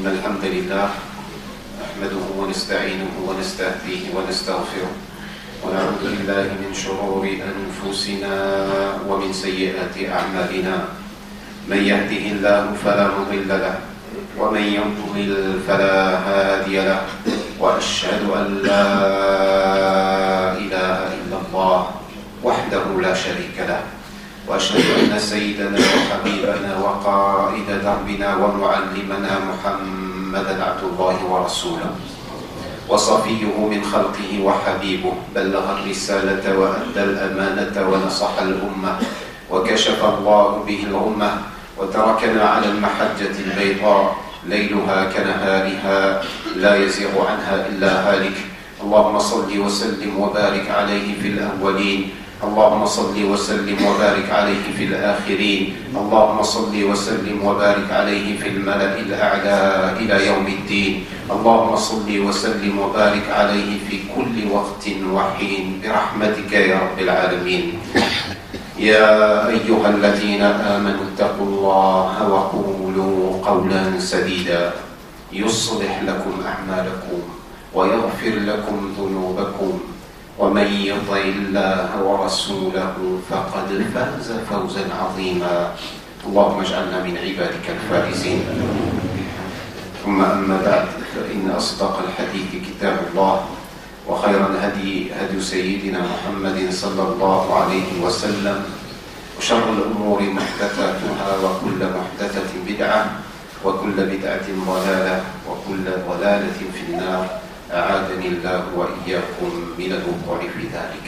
إن الحمد لله نحمده ونستعينه ونستهديه ونستغفره ونعوذ بالله من شرور أنفسنا ومن سيئات أعمالنا. من يهده الله فلا مضل له ومن يضلل فلا هادي له، وأشهد أن لا إله إلا الله وحده لا شريك له، وأشهد أن سيدنا وحبيبنا وقائد دربنا ومعلمنا محمدا عبد الله ورسوله وصفيه من خلقه وحبيبه، بلغ الرسالة وأدى الأمانة ونصح الأمة وكشف الله به الغمة وتركنا على المحجة البيضاء ليلها كنهارها لا يزيغ عنها إلا هالك. اللهم صل وسلم وبارك عليه في الأولين، اللهم صل وسلم وبارك عليه في الآخرين، اللهم صل وسلم وبارك عليه في الملأ الأعلى إلى يوم الدين. اللهم صل وسلم وبارك عليه في كل وقت وحين برحمتك يا رب العالمين. يا أيها الذين آمنوا اتقوا الله وقولوا قولا سديدا يصلح لكم أعمالكم ويغفر لكم ذنوبكم، ومن يطع الله ورسوله فقد فاز فوزا عظيما. اللهم اجعلنا من عبادك الفائزين. ثم أما بعد، فإن أصدق الحديث كتاب الله، وخير الهدي هدي سيدنا محمد صلى الله عليه وسلم، وشر الأمور محدثاتها، وكل محدثة بدعة، وكل بدعة ضلالة، وكل ضلالة في النار. أعاذني الله وإياكم من الوقوع في ذلك.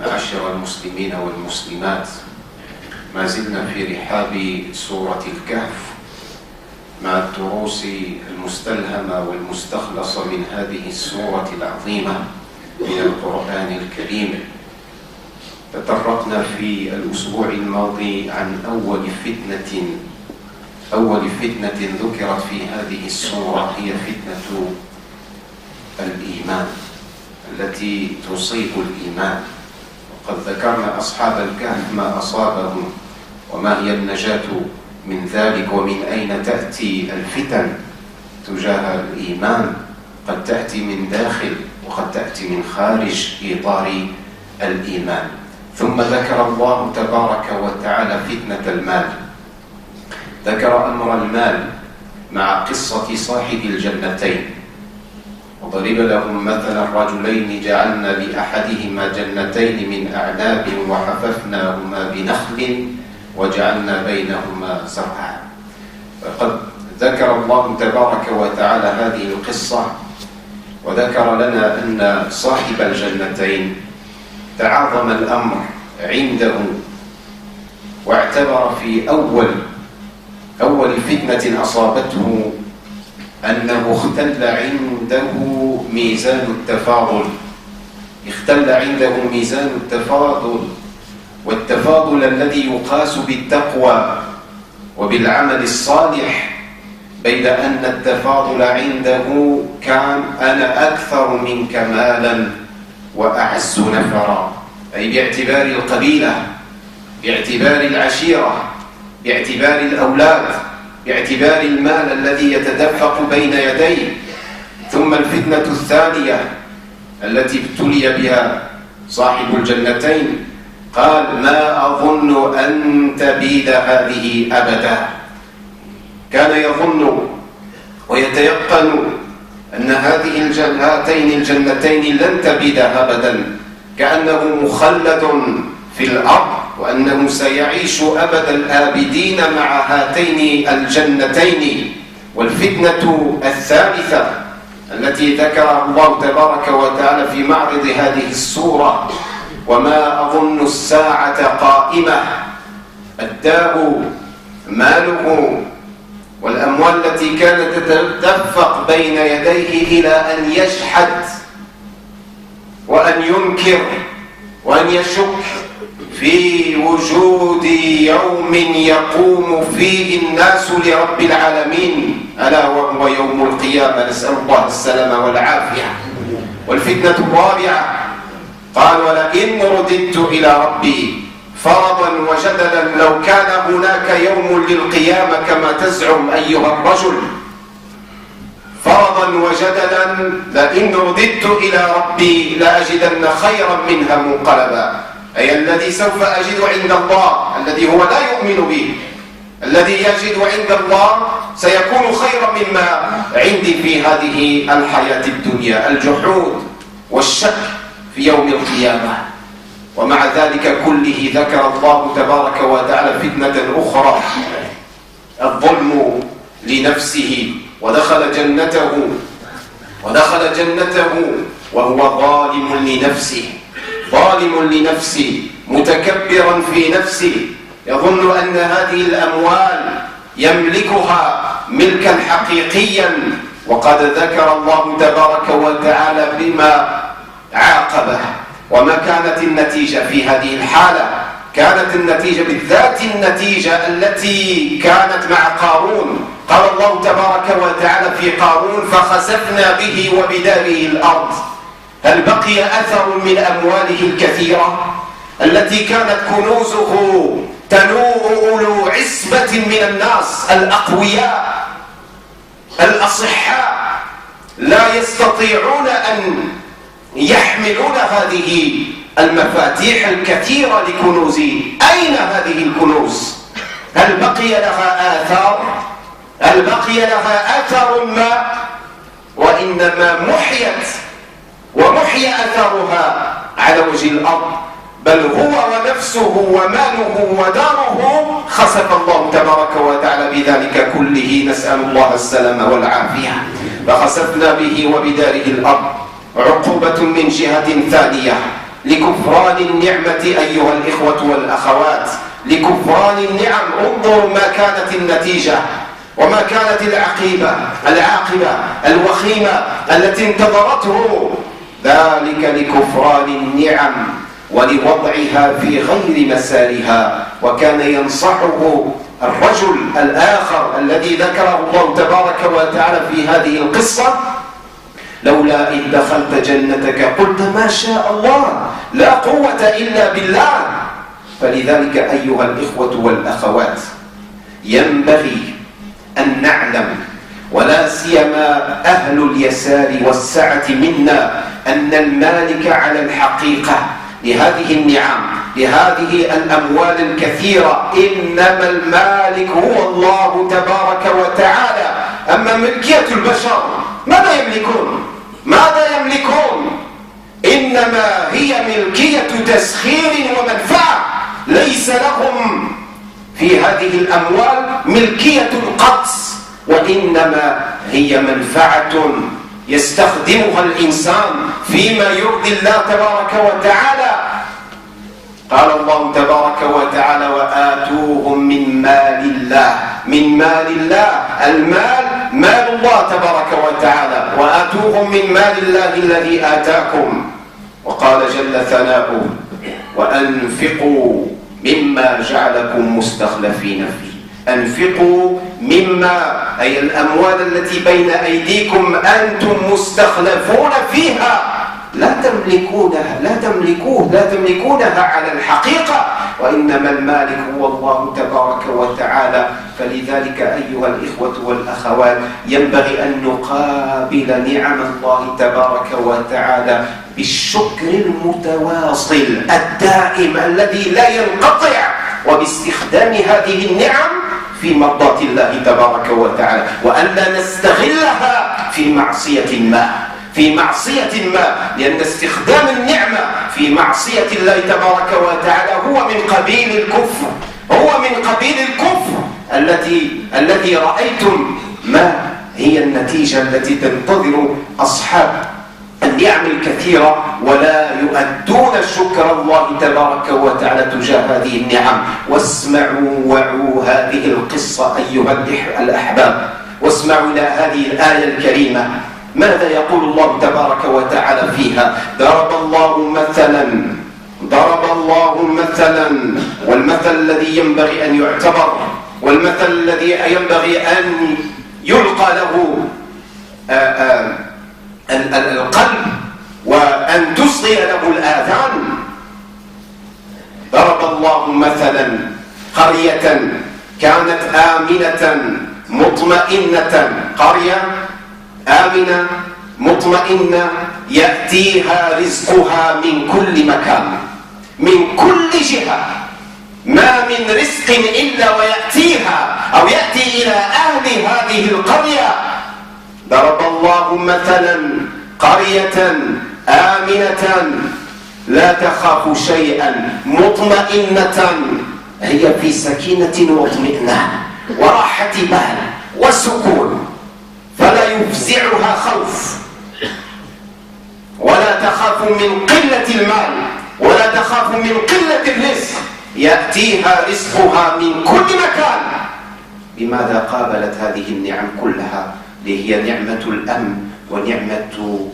معاشر المسلمين والمسلمات، ما زلنا في رحاب سورة الكهف مع الدروس المستلهمة والمستخلصة من هذه السورة العظيمة من القرآن الكريم. تطرقنا في الأسبوع الماضي عن أول فتنة ذكرت في هذه السورة، هي فتنة الإيمان التي تصيب الإيمان. وقد ذكرنا أصحاب الكهف ما أصابهم وما هي النجاة من ذلك، ومن أين تأتي الفتن تجاه الإيمان. قد تأتي من داخل وقد تأتي من خارج إطار الإيمان. ثم ذكر الله تبارك وتعالى فتنة المال، ذكر أمر المال مع قصة صاحب الجنتين، وضرب لهم مثلا رجلين جعلنا لأحدهما جنتين من أعناب وحففناهما بنخل وجعلنا بينهما زرعا. فقد ذكر الله تبارك وتعالى هذه القصة، وذكر لنا أن صاحب الجنتين تعاظم الأمر عنده، واعتبر في أول فتنة أصابته أنه اختل عنده ميزان التفاضل. اختل عنده ميزان التفاضل، والتفاضل الذي يقاس بالتقوى وبالعمل الصالح، بين أن التفاضل عنده كان أنا أكثر منك مالا وأعز نفرا، أي باعتبار القبيلة، باعتبار العشيرة، باعتبار الأولاد، باعتبار المال الذي يتدفق بين يديه. ثم الفتنة الثانية التي ابتلي بها صاحب الجنتين، قال ما أظن أن تبيد هذه أبدا. كان يظن ويتيقن أن هاتين الجنتين لن تبيد أبدا، كأنه مخلد في الأرض، وأنه سيعيش أبد الآبدين مع هاتين الجنتين. والفتنة الثالثة التي ذكرها الله تبارك وتعالى في معرض هذه السورة، وما أظن الساعة قائمة، أداه ماله والأموال التي كانت تتدفق بين يديه إلى أن يجحد وأن ينكر وأن يشك في وجود يوم يقوم فيه الناس لرب العالمين، ألا وهو يوم القيامة، نسأل الله السلامة والعافية. والفتنة الرابعة قال ولئن رددت إلى ربي فرضا وجدلا لو كان هناك يوم للقيامة كما تزعم أيها الرجل فرضا وجدلا لئن رددت إلى ربي لأجدن خيرا منها منقلبا، أي الذي سوف أجد عند الله الذي هو لا يؤمن به، الذي يجد عند الله سيكون خيرا مما عندي في هذه الحياة الدنيا. الجحود والشك في يوم القيامة. ومع ذلك كله ذكر الله تبارك وتعالى فتنة أخرى، الظلم لنفسه، ودخل جنته وهو ظالم لنفسه متكبرا في نفسه، يظن أن هذه الأموال يملكها ملكا حقيقيا. وقد ذكر الله تبارك وتعالى بما عاقبه. وما كانت النتيجة في هذه الحالة؟ كانت النتيجة بالذات النتيجة التي كانت مع قارون. قال الله تبارك وتعالى في قارون: فخسفنا به وبداره الأرض. هل بقي أثر من أمواله الكثيرة التي كانت كنوزه تنوء أولو عصبة من الناس الأقوياء الأصحاء لا يستطيعون أن يحملون هذه المفاتيح الكثيرة لكنوزه؟ أين هذه الكنوز؟ هل بقي لها آثار ما؟ وإنما محي أثرها على وجه الأرض، بل هو ونفسه وماله وداره خسف الله تبارك وتعالى بذلك كله، نسأل الله السلامة والعافية. فخسفنا به وبداره الأرض عقوبة من جهة ثانية لكفران النعمة أيها الإخوة والأخوات، لكفران النعم. انظروا ما كانت النتيجة وما كانت العاقبة الوخيمة التي انتظرته، ذلك لكفران النعم ولوضعها في غير مسارها. وكان ينصحه الرجل الآخر الذي ذكره الله تبارك وتعالى في هذه القصة: لولا إذ دخلت جنتك قلت ما شاء الله لا قوة إلا بالله. فلذلك أيها الإخوة والأخوات ينبغي أن نعلم، ولا سيما أهل اليسار والسعة منا، أن المالك على الحقيقة لهذه النعم، لهذه الأموال الكثيرة، إنما المالك هو الله تبارك وتعالى. أما ملكية البشر ماذا يملكون؟ إنما هي ملكية تسخير ومنفعة، ليس لهم في هذه الأموال ملكية القدس، وإنما هي منفعة يستخدمها الإنسان فيما يرضي الله تبارك وتعالى. قال الله تبارك وتعالى: وآتوهم من مال الله. المال مال الله تبارك وتعالى، وآتوهم من مال الله الذي آتاكم. وقال جل ثناؤه: وأنفقوا مما جعلكم مستخلفين فيه. أنفقوا مما، أي الأموال التي بين أيديكم أنتم مستخلفون فيها، لا تملكونها على الحقيقة، وإنما المالك هو الله تبارك وتعالى. فلذلك أيها الإخوة والأخوات ينبغي أن نقابل نعم الله تبارك وتعالى بالشكر المتواصل الدائم الذي لا ينقطع، وباستخدام هذه النعم في مرضاة الله تبارك وتعالى، وألا نستغلها في معصية ما، لأن استخدام النعمة في معصية الله تبارك وتعالى هو من قبيل الكفر الذي رأيتم ما هي النتيجة التي تنتظر أصحاب النعم الكثيرة ولا يؤدون شكر الله تبارك وتعالى تجاه هذه النعم. واسمعوا وعوا هذه القصة أيها الأحباب، واسمعوا إلى هذه الآية الكريمة. ماذا يقول الله تبارك وتعالى فيها؟ ضرب الله مثلا، والمثل الذي ينبغي أن يعتبر، والمثل الذي ينبغي أن يلقى له القلب وأن تصغي له الآذان. ضرب الله مثلا قرية كانت آمنة مطمئنة، قرية آمنة مطمئنة يأتيها رزقها من كل مكان، من كل جهة، ما من رزق إلا ويأتيها أو يأتي إلى أهل هذه القرية. ضرب الله مثلا قرية آمنة لا تخاف شيئا مطمئنة، هي في سكينة واطمئنان وراحة بال وسكون، فلا يفزعها خوف، ولا تخاف من قلة المال، ولا تخاف من قلة الرزق، يأتيها رزقها من كل مكان. بماذا قابلت هذه النعم كلها؟ هي نعمة الأمن ونعمة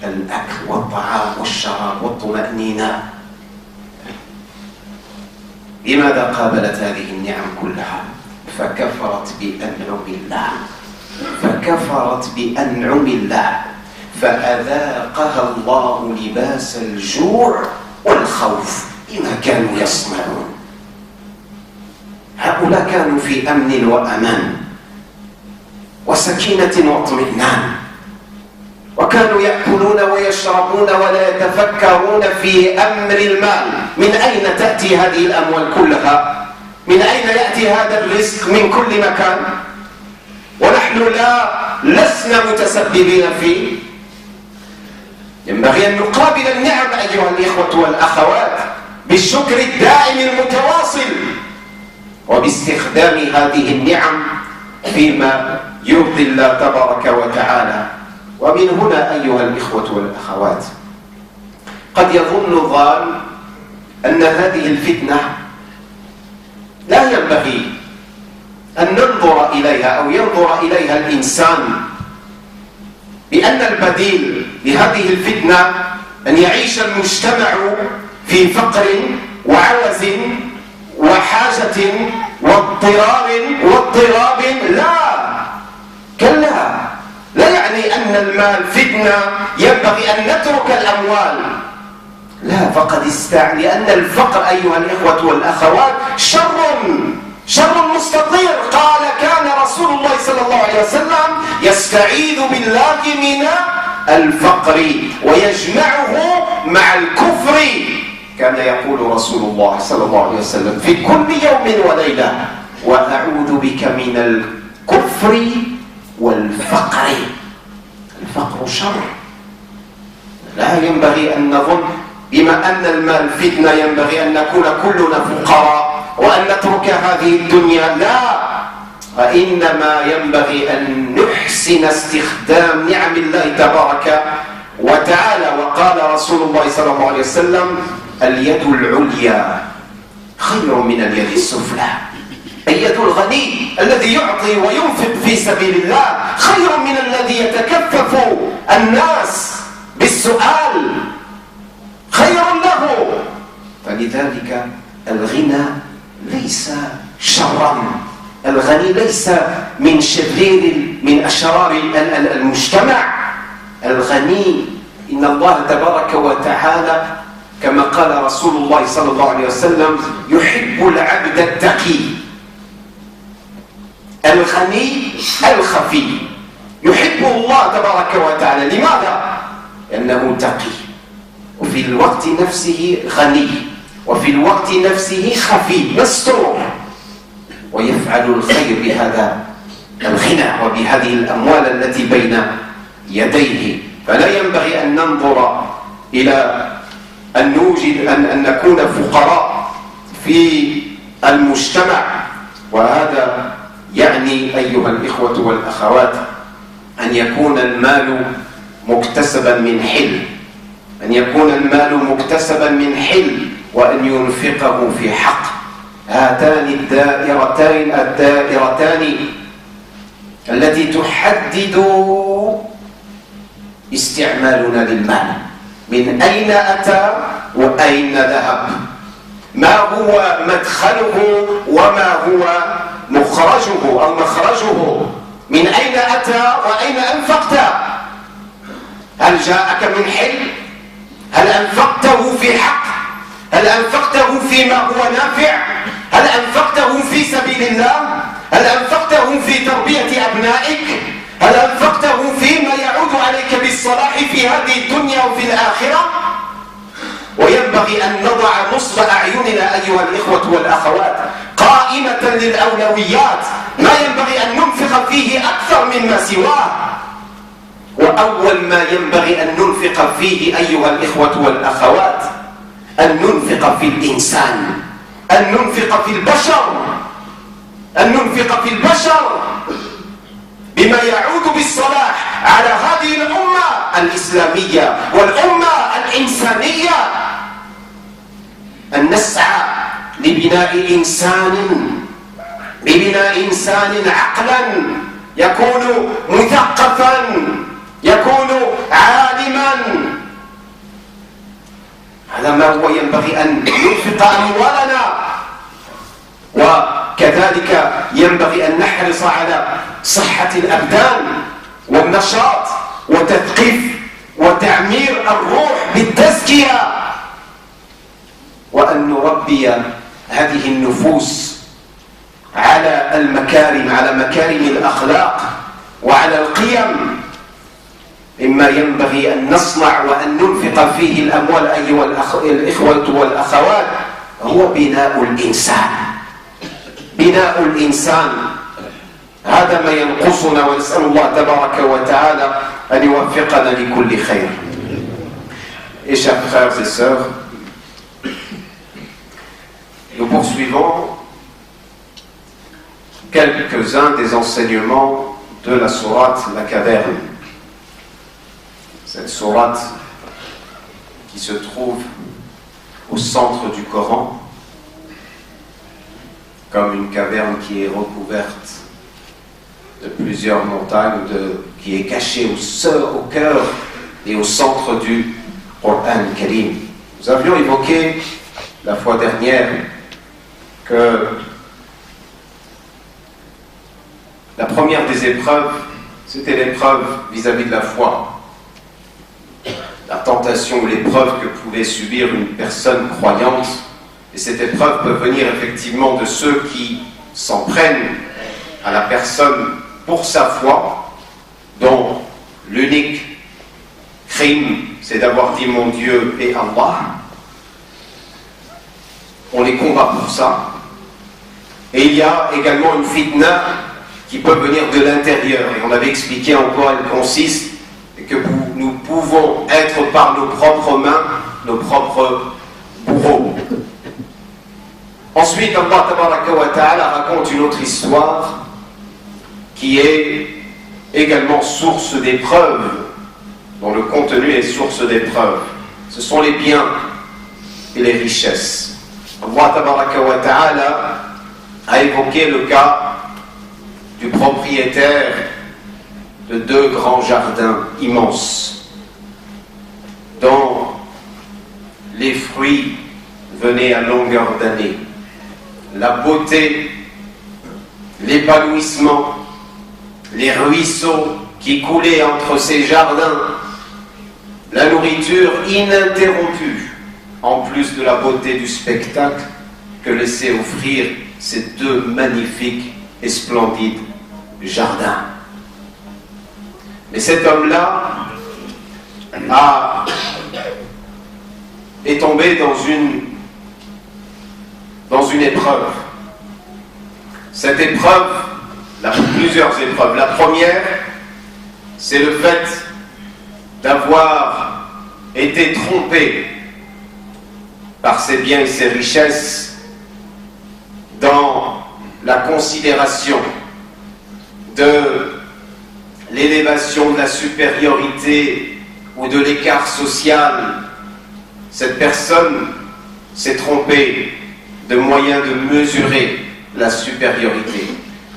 الأكل والطعام والشراب والطمأنينة. لماذا قابلت هذه النعم كلها؟ فكفرت بأنعم الله، فأذاقها الله لباس الجوع والخوف بما كانوا يصنعون. هؤلاء كانوا في أمن وأمان وسكينة واطمئنان، وكانوا يأكلون ويشربون ولا يتفكرون في أمر المال. من أين تأتي هذه الأموال كلها؟ من أين يأتي هذا الرزق من كل مكان ونحن لسنا متسببين فيه؟ ينبغي أن نقابل النعم أيها الإخوة والأخوات بالشكر الدائم المتواصل، وباستخدام هذه النعم فيما يرضي الله تبارك وتعالى. ومن هنا أيها الإخوة والأخوات قد يظن الظان أن هذه الفتنة لا ينبغي أن ننظر إليها أو ينظر إليها الإنسان بأن البديل لهذه الفتنة أن يعيش المجتمع في فقر وعوز وحاجة واضطراب. لا، كلا، لا يعني أن المال فتنة ينبغي أن نترك الأموال، لا، فقد لأن الفقر أيها الإخوة والأخوات شر مستطير. قال كان رسول الله صلى الله عليه وسلم يستعيذ بالله من الفقر ويجمعه مع الكفر. كان يقول رسول الله صلى الله عليه وسلم في كل يوم وليلة: وأعوذ بك من الكفر والفقر. الفقر شر، لا ينبغي أن نظن بما أن المال فتنة ينبغي أن نكون كلنا فقراء وأن نترك هذه الدنيا. لا، وإنما ينبغي أن نحسن استخدام نعم الله تبارك وتعالى. وقال رسول الله صلى الله عليه وسلم: اليد العليا خير من اليد السفلى. اليد الغني الذي يعطي وينفق في سبيل الله خير من الذي يتكفف الناس بالسؤال، خير له. فلذلك الغنى ليس شرا، الغني ليس من أشرار المجتمع. الغني إن الله تبارك وتعالى كما قال رسول الله صلى الله عليه وسلم: يحب العبد التقي. الغني الخفي يحبه الله تبارك وتعالى. لماذا؟ لأنه تقي، وفي الوقت نفسه غني، وفي الوقت نفسه خفي مستور، ويفعل الخير بهذا الغنى وبهذه الأموال التي بين يديه. فلا ينبغي أن ننظر إلى أن نكون فقراء في المجتمع. وهذا يعني أيها الإخوة والأخوات أن يكون المال مكتسبا من حل، أن يكون المال مكتسبا من حل، وأن ينفقه في حق. هاتان الدائرتان التي تحدد استعمالنا للمال، من أين أتى وأين ذهب، ما هو مدخله وما هو مخرجه أو مخرجه، من أين أتى وأين أنفقت. هل جاءك من حل؟ هل أنفقته في حق؟ هل أنفقته فيما هو نافع؟ هل أنفقته في سبيل الله؟ هل أنفقته في تربية أبنائك؟ هل أنفقته فيما يعود عليك بالصلاح في هذه الدنيا وفي الآخرة؟ وينبغي أن نضع نصب أعيننا أيها الإخوة والأخوات قائمة للأولويات، ما ينبغي أن ننفق فيه أكثر مما سواه. وأول ما ينبغي أن ننفق فيه أيها الإخوة والأخوات أن ننفق في الإنسان، أن ننفق في البشر، أن ننفق في البشر بما يعود بالصلاح على هذه الأمة الإسلامية والأمة الإنسانية، أن نسعى لبناء إنسان عقلا يكون مثقفا، يكون عالما. هذا ما هو ينبغي أن ننفق أموالنا. وكذلك ينبغي أن نحرص على صحة الأبدان والنشاط وتثقيف وتعمير الروح بالتزكية، وأن نربي هذه النفوس على المكارم، على مكارم الأخلاق وعلى القيم. مما ينبغي أن نصنع وأن ننفق فيه الأموال أيها الإخوة والأخوات هو بناء الإنسان، بناء الإنسان. هذا ما ينقصنا، ونسأل الله تبارك وتعالى أن يوفقنا لكل خير. Et chers frères et sœurs, nous poursuivons quelques-uns des enseignements de la sourate La Caverne. Cette sourate qui se trouve au centre du Coran, comme une caverne qui est recouverte de plusieurs montagnes, qui est cachée au cœur et au centre du Coran Karim. Nous avions évoqué la fois dernière que la première des épreuves, c'était l'épreuve vis-à-vis de la foi. La tentation ou l'épreuve que pouvait subir une personne croyante. Et cette épreuve peut venir effectivement de ceux qui s'en prennent à la personne pour sa foi, dont l'unique crime, c'est d'avoir dit mon Dieu et Allah. On les combat pour ça. Et il y a également une fitna qui peut venir de l'intérieur. Et on avait expliqué en quoi elle consiste, et que nous pouvons être par nos propres mains, nos propres bourreaux. Ensuite, Allah Tabaraka wa Ta'ala raconte une autre histoire qui est également source d'épreuves, dont le contenu est source d'épreuves. Ce sont les biens et les richesses. Allah Tabaraka wa Ta'ala a évoqué le cas du propriétaire de 2 grands jardins immenses, dont les fruits venaient à longueur d'année. La beauté, l'épanouissement, les ruisseaux qui coulaient entre ces jardins, la nourriture ininterrompue, en plus de la beauté du spectacle que laissaient offrir ces 2 magnifiques et splendides jardins. Mais cet homme-là est tombé dans une épreuve. Cette épreuve, plusieurs épreuves. La première, c'est le fait d'avoir été trompé par ses biens et ses richesses dans la considération de l'élévation de la supériorité ou de l'écart social. Cette personne s'est trompée de moyens de mesurer la supériorité.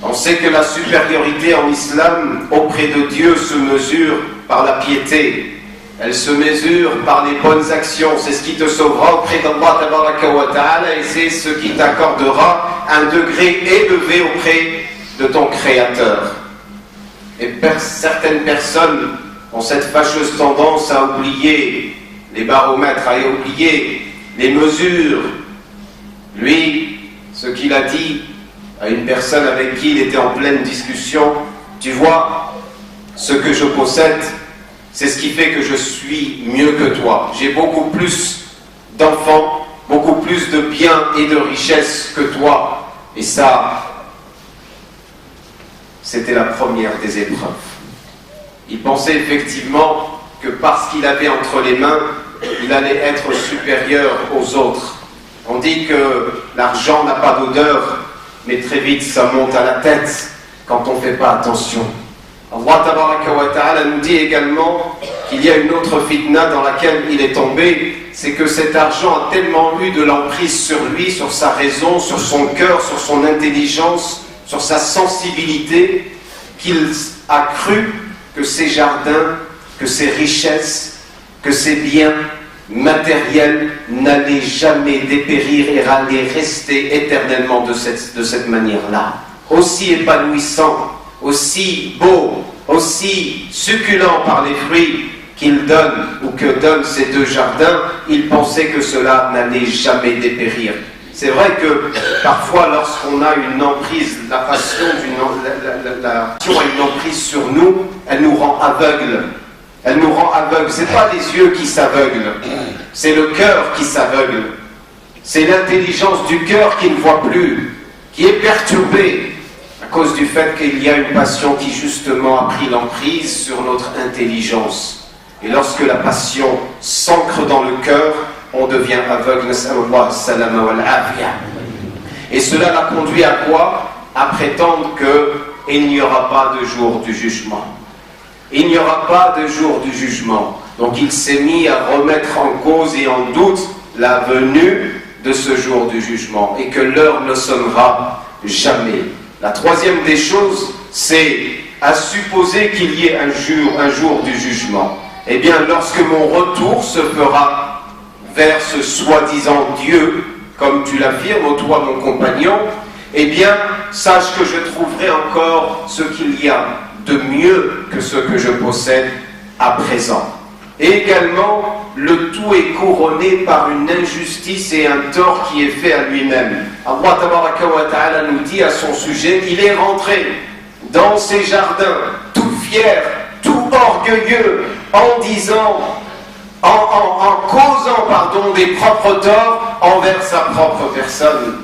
On sait que la supériorité en islam auprès de Dieu se mesure par la piété. Elle se mesure par les bonnes actions. C'est ce qui te sauvera auprès d'Allah Tabaraka wa Ta'ala, et c'est ce qui t'accordera un degré élevé auprès de ton Créateur. Et certaines personnes ont cette fâcheuse tendance à oublier les baromètres, à oublier les mesures. Lui, ce qu'il a dit à une personne avec qui il était en pleine discussion, tu vois, ce que je possède, c'est ce qui fait que je suis mieux que toi. J'ai beaucoup plus d'enfants, beaucoup plus de biens et de richesses que toi. Et ça, c'était la première des épreuves. Il pensait effectivement que parce qu'il avait entre les mains, il allait être supérieur aux autres. On dit que l'argent n'a pas d'odeur, mais très vite ça monte à la tête quand on ne fait pas attention. Allah Tabaraka wa Ta'ala nous dit également qu'il y a une autre fitna dans laquelle il est tombé, c'est que cet argent a tellement eu de l'emprise sur lui, sur sa raison, sur son cœur, sur son intelligence, sur sa sensibilité, qu'il a cru que ses jardins, que ses richesses, que ses biens matériels n'allaient jamais dépérir et allaient rester éternellement de cette manière-là. Aussi épanouissant, aussi beau, aussi succulent par les fruits qu'il donne ou que donnent ces deux jardins, il pensait que cela n'allait jamais dépérir. C'est vrai que parfois lorsqu'on a une emprise, la passion la passion a une emprise sur nous, elle nous rend aveugles. Elle nous rend aveugles. Ce n'est pas les yeux qui s'aveuglent, c'est le cœur qui s'aveugle. C'est l'intelligence du cœur qui ne voit plus, qui est perturbée à cause du fait qu'il y a une passion qui justement a pris l'emprise sur notre intelligence. Et lorsque la passion s'ancre dans le cœur, on devient aveugle. Et cela l'a conduit à quoi? À prétendre qu'il n'y aura pas de jour du jugement. Il n'y aura pas de jour du jugement. Donc il s'est mis à remettre en cause et en doute la venue de ce jour du jugement et que l'heure ne sonnera jamais. La troisième des choses, c'est à supposer qu'il y ait un jour du jugement. Eh bien, lorsque mon retour se fera vers ce soi-disant Dieu, comme tu l'affirmes, toi mon compagnon, eh bien, sache que je trouverai encore ce qu'il y a de mieux que ce que je possède à présent. Et également, le tout est couronné par une injustice et un tort qui est fait à lui-même. Allah Tabaraka wa Ta'ala nous dit à son sujet, il est rentré dans ses jardins, tout fier, tout orgueilleux, en disant, en causant des propres torts envers sa propre personne.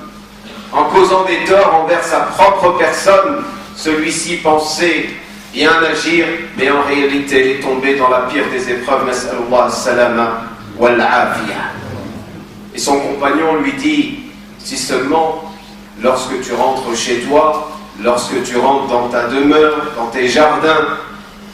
En causant des torts envers sa propre personne, celui-ci pensait bien agir, mais en réalité il est tombé dans la pire des épreuves. Nas'alullah as-salama wal afiya. Et son compagnon lui dit, si seulement lorsque tu rentres chez toi, lorsque tu rentres dans ta demeure, dans tes jardins,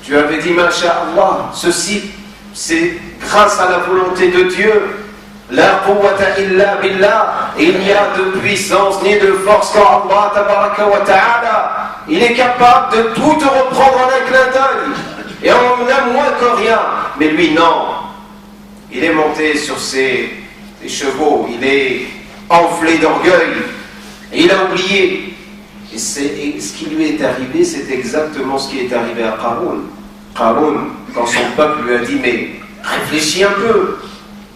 tu avais dit Masha'Allah, ceci c'est grâce à la volonté de Dieu. La quwwata illa billah. Il n'y a de puissance ni de force qu'en Allah Tabaraka wa Ta'ala. Il est capable de tout te reprendre en un clin d'œil. Et en un moins que rien. Mais lui, non. Il est monté sur ses chevaux. Il est enflé d'orgueil. Et il a oublié. Et ce qui lui est arrivé, c'est exactement ce qui est arrivé à Qarun. Qarun, quand son peuple lui a dit, mais réfléchis un peu.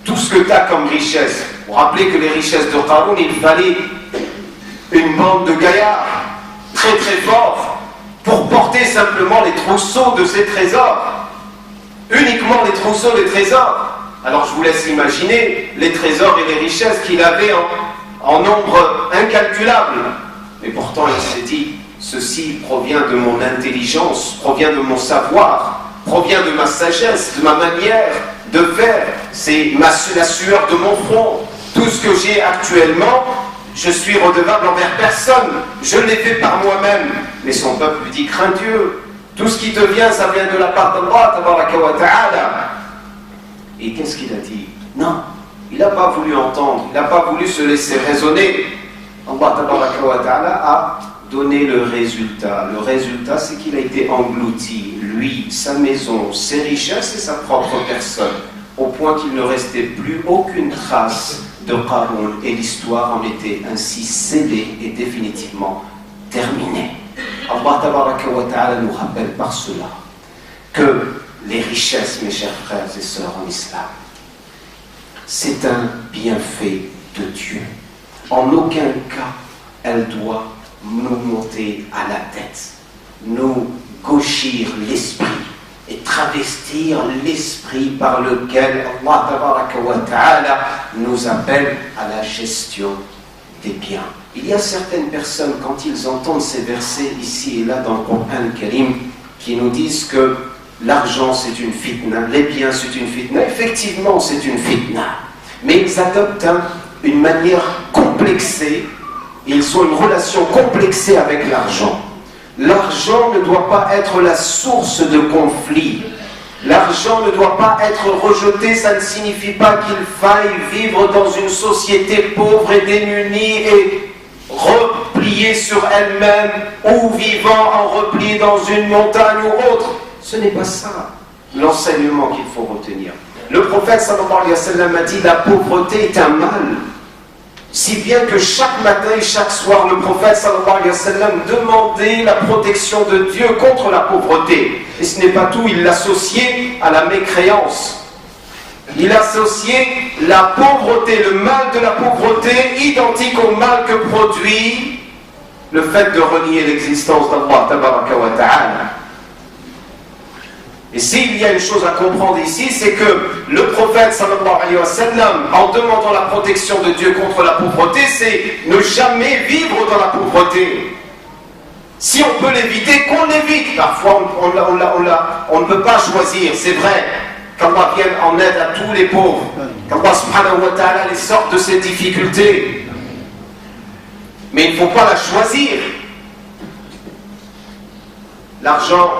Tout ce que tu as comme richesse. Vous vous rappelez que les richesses de Qarun, il fallait une bande de gaillards très très forts pour porter simplement les trousseaux de ses trésors. Uniquement les trousseaux des trésors. Alors je vous laisse imaginer les trésors et les richesses qu'il avait en nombre incalculable. Mais pourtant il s'est dit, ceci provient de mon intelligence, provient de mon savoir, provient de ma sagesse, de ma manière de faire, c'est la sueur de mon front. Tout ce que j'ai actuellement, je suis redevable envers personne. Je l'ai fait par moi-même. Mais son peuple lui dit, crains Dieu. Tout ce qui te vient, ça vient de la part d'Allah, Tabaraka wa Ta'ala. Et qu'est-ce qu'il a dit? Non, il n'a pas voulu entendre, il n'a pas voulu se laisser raisonner. Allah Tabaraka wa Ta'ala a donné le résultat. Le résultat, c'est qu'il a été englouti, lui, sa maison, ses richesses et sa propre personne, au point qu'il ne restait plus aucune trace de Qarun, et l'histoire en était ainsi scellée et définitivement terminée. Allah Tabaraka wa Ta'ala nous rappelle par cela que les richesses, mes chers frères et sœurs en islam, c'est un bienfait de Dieu. En aucun cas, elle doit nous monter à la tête, nous gauchir l'esprit et travestir l'esprit par lequel Allah tabaraka wa ta'ala nous appelle à la gestion des biens. Il y a certaines personnes, quand ils entendent ces versets ici et là dans le Coran Karim, qui nous disent que l'argent c'est une fitna, les biens c'est une fitna. Effectivement c'est une fitna, mais ils adoptent une manière complexée, ils ont une relation complexée avec l'argent. L'argent ne doit pas être la source de conflit. L'argent ne doit pas être rejeté, ça ne signifie pas qu'il faille vivre dans une société pauvre et démunie et repliée sur elle-même ou vivant en repli dans une montagne ou autre. Ce n'est pas ça l'enseignement qu'il faut retenir. Le prophète sallallahu alayhi wa sallam a dit la pauvreté est un mal. Si bien que chaque matin et chaque soir, le prophète sallallahu alayhi wa sallam demandait la protection de Dieu contre la pauvreté. Et ce n'est pas tout, il l'associait à la mécréance. Il associait la pauvreté, le mal de la pauvreté, identique au mal que produit le fait de renier l'existence d'Allah tabaraka wa ta'ala. Et s'il y a une chose à comprendre ici, c'est que le prophète sallallahu alayhi wa sallam, en demandant la protection de Dieu contre la pauvreté, c'est ne jamais vivre dans la pauvreté. Si on peut l'éviter, qu'on l'évite. Parfois, on ne peut pas choisir, c'est vrai. Qu'Allah vienne en aide à tous les pauvres. Qu'Allah subhanahu wa ta'ala les sorte de ces difficultés. Mais il ne faut pas la choisir. L'argent,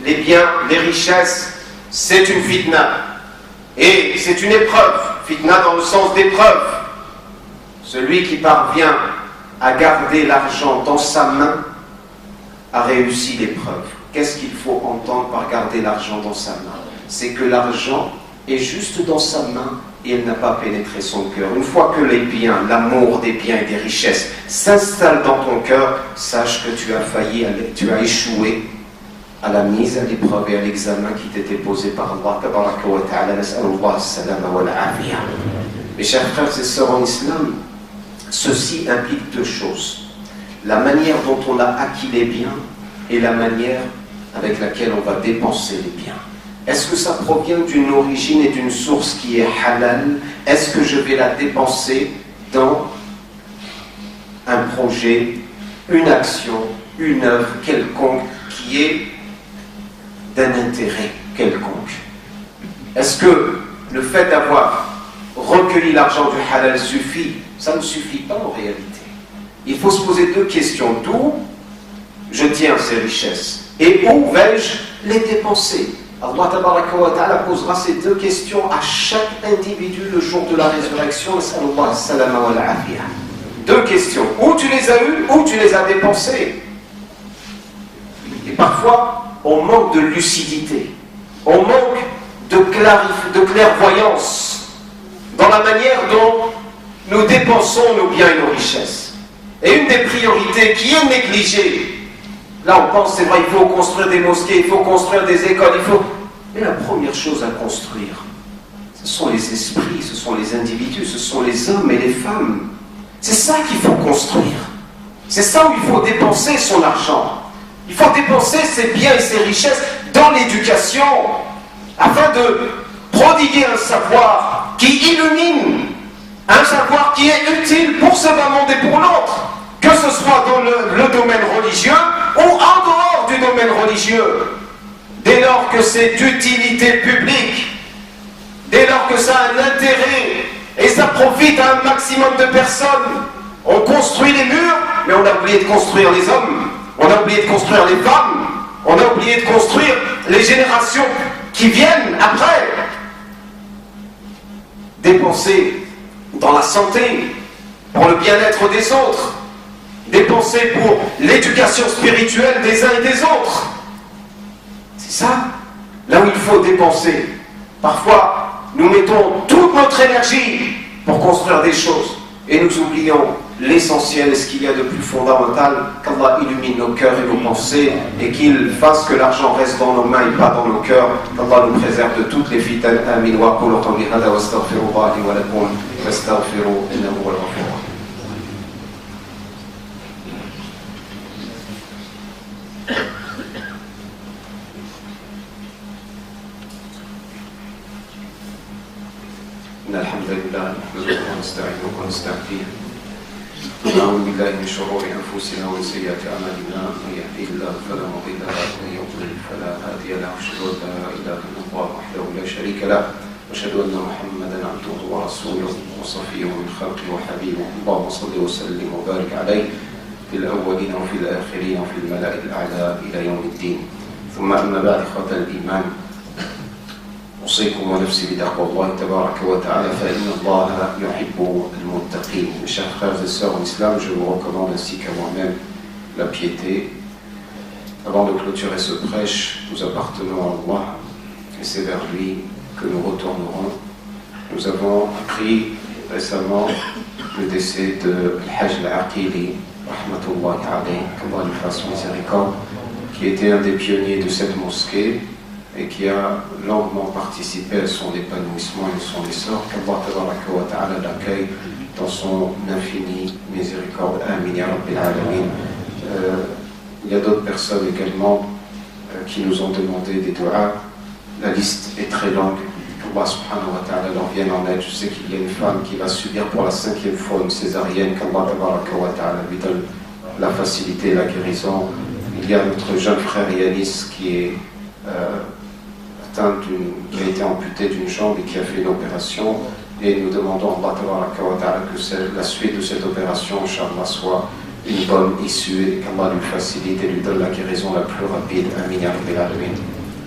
les biens, les richesses, c'est une fitna. Et c'est une épreuve. Fitna dans le sens d'épreuve. Celui qui parvient à garder l'argent dans sa main a réussi l'épreuve. Qu'est-ce qu'il faut entendre par garder l'argent dans sa main? C'est que l'argent est juste dans sa main et elle n'a pas pénétré son cœur. Une fois que les biens, l'amour des biens et des richesses s'installe dans ton cœur, sache que tu as failli, tu as échoué à la mise à l'épreuve et à l'examen qui t'était posé par Allah tabaraka wa ta'ala. Nas'alullah as-salama wal afiya. Mes chers frères et sœurs en islam, ceci implique deux choses. La manière dont on a acquis les biens et la manière avec laquelle on va dépenser les biens. Est-ce que ça provient d'une origine et d'une source qui est halal? Est-ce que je vais la dépenser dans un projet, une action, une œuvre quelconque qui est d'un intérêt quelconque? Est-ce que le fait d'avoir recueilli l'argent du halal suffit? Ça ne suffit pas en réalité. Il faut se poser deux questions. D'où je tiens ces richesses et où vais-je les dépenser? Allah tabaraka wa ta'ala posera ces deux questions à chaque individu le jour de la résurrection. Nas'alullah as-salama wal afiya. Deux questions. Où tu les as eues, où tu les as dépensées? Et parfois, on manque de lucidité. On manque de clairvoyance dans la manière dont nous dépensons nos biens et nos richesses. Et une des priorités qui est négligée, là on pense, c'est vrai, il faut construire des mosquées, il faut construire des écoles, il faut... Mais la première chose à construire, ce sont les esprits, ce sont les individus, ce sont les hommes et les femmes. C'est ça qu'il faut construire. C'est ça où il faut dépenser son argent. Il faut dépenser ses biens et ses richesses dans l'éducation, afin de prodiguer un savoir qui illumine, un savoir qui est utile pour ce bas monde et pour l'autre, que ce soit dans le domaine religieux ou en dehors du domaine religieux. Dès lors que c'est d'utilité publique, dès lors que ça a un intérêt et ça profite à un maximum de personnes, on construit les murs, mais on a oublié de construire les hommes, on a oublié de construire les femmes, on a oublié de construire les générations qui viennent après. Dépenser dans la santé, pour le bien-être des autres, dépenser pour l'éducation spirituelle des uns et des autres. C'est ça, là où il faut dépenser. Parfois, nous mettons toute notre énergie pour construire des choses et nous oublions l'essentiel et ce qu'il y a de plus fondamental. Qu'Allah illumine nos cœurs et nos pensées et qu'il fasse que l'argent reste dans nos mains et pas dans nos cœurs. Qu'Allah nous préserve de toutes les fitanes. Amin wa qulu qawli hadha wa astaghfirullah li wa lakum wastaghfiru innahu huwal ghafur. الحمد لله نحمده ونستعينه ونستهديه ونعوذ بالله من شرور أنفسنا ومن سيئات أعمالنا من يهديه الله فلا مضل له ومن يضلل فلا هادي له أشهد أن لا إله إلا الله وحده لا شريك له وأشهد أن محمدا عبده ورسوله وصفيه من خلقه وحبيبه اللهم صل وسلم وبارك عليه في الأولين وفي الآخرين وفي الملأ الأعلى إلى يوم الدين ثم أما بعد إخوة الإيمان أوصيكم ونفسي بتقوى الله تبارك وتعالى فإن الله يحب المتقين. Mes chers frères et sœurs en islam, je vous recommande ainsi qu'à moi-même la piété. Avant de clôturer ce prêche, nous appartenons à Allah et c'est vers lui que nous retournerons. Nous avons appris récemment le décès de Al-Hajj Al-Aqili, rahmatullahi alayhi, qu'Allah lui fasse miséricorde, qui était un des pionniers de cette mosquée et qui a longuement participé à son épanouissement et son essor. Qu'Allah tabaraka wa ta'ala l'accueille dans son infinie miséricorde. Amin ya Rabbil Alamin. Il y a d'autres personnes également qui nous ont demandé des du'as. La liste est très longue. Qu'Allah subhanahu wa ta'ala leur vienne en aide. Je sais qu'il y a une femme qui va subir pour la 5e fois une césarienne. Qu'Allah tabaraka wa ta'ala lui donne la facilité, la guérison. Il y a notre jeune frère Yanis qui est qui a été amputé d'une jambe et qui a fait une opération, et nous demandons à Allah que la suite de cette opération, Inch'Allah, soit une bonne issue et qu'Allah lui facilite et lui donne la guérison la plus rapide. Amin ya Rabbil Alamin.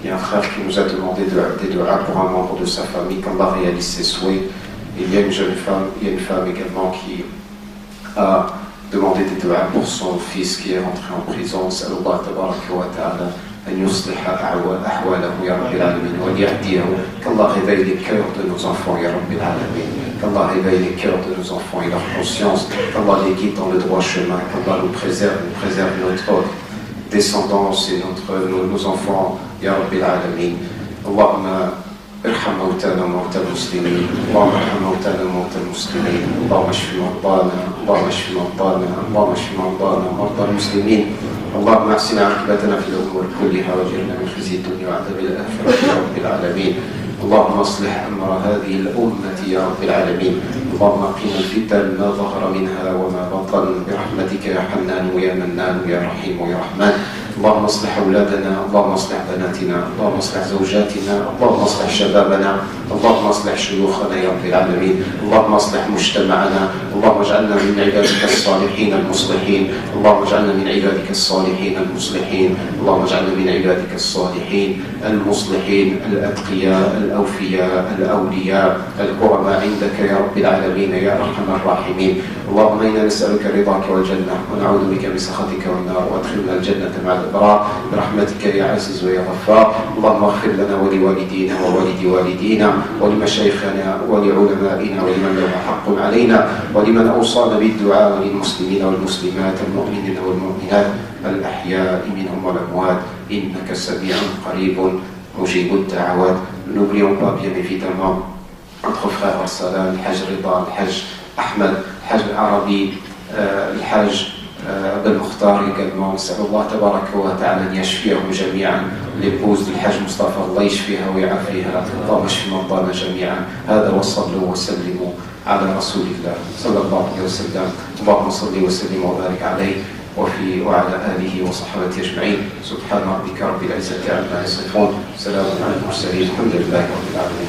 Il y a un frère qui nous a demandé des du'as pour un membre de sa famille, qu'Allah réalise ses souhaits. Il y a une jeune femme, il y a une femme également qui a demandé des du'as pour son fils qui est rentré en prison. Sallallahu tabaraka wa ta'ala أن يصلح أحواله يا رب العالمين ويهديه. Qu'Allah réveille les cœurs de nos enfants ya Rabbil Alamin. Qu'Allah réveille les cœurs de nos enfants et leur conscience. Qu'Allah les guide dans le droit chemin. Qu'Allah nous préserve notre descendance et nos enfants ya Rabbil Alamin. Allahumma ارحم موتانا وموتى المسلمين. اللهم ارحم موتانا وموتى المسلمين. اللهم اشف مرضانا. اللهم اشف مرضانا. اللهم اشف مرضانا ومرضى المسلمين. اللهم احسن عاقبتنا في الامور كلها واجرنا من خزي الدنيا وعذاب الاخره يا رب العالمين. اللهم اصلح امر هذه الامه يا رب العالمين. اللهم قنا الفتن ما ظهر منها وما بطن برحمتك يا حنان ويا منان ويا رحيم ويا رحمن. اللهم اصلح اولادنا. اللهم اصلح بناتنا. اللهم اصلح زوجاتنا. اللهم اصلح شبابنا. اللهم اصلح شيوخنا يا رب العالمين. اللهم اصلح مجتمعنا. اللهم اجعلنا من عبادك الصالحين المصلحين. اللهم اجعلنا من عبادك الصالحين المصلحين. اللهم اجعلنا من عبادك الصالحين المصلحين الاتقياء الاوفياء الاولياء الكرماء عندك يا رب العالمين يا ارحم الراحمين. اللهم انا نسالك رضاك والجنه ونعوذ بك من سخطك والنار وادخلنا الجنه مع الابرار برحمتك يا عزيز ويا غفار. اللهم اغفر لنا ولوالدينا ووالد والدينا ولمشايخنا ولعلمائنا ولمن له حق علينا ولمن اوصانا بالدعاء للمسلمين والمسلمات المؤمنين والمؤمنات الأحياء منهم والأموات إنك سميع قريب مجيب الدعوات. N'oublions pas bien évidemment notre frère Salah, Al-Hajj Rida, Al-Hajj Ahmed, Al-Hajj Arabi, Al-Hajj Ben Mukhtar également. Sallallahu tabaraka wa ta'ala an yashfiyahum jami'an. L'épouse du Hajj Mustafa, Allah yashfiha wa ya'afiha. Allahumma shfi mardana jami'an. Hada wa sallu wa sallimu ala rasulillah sallallahu alayhi wa sallam. Allahumma salli wa sallim wa barik alayhi وعلى آله وصحبه أجمعين. سبحان ربك رب العزة عما يصفون. سلام على المرسلين. الحمد لله رب العالمين.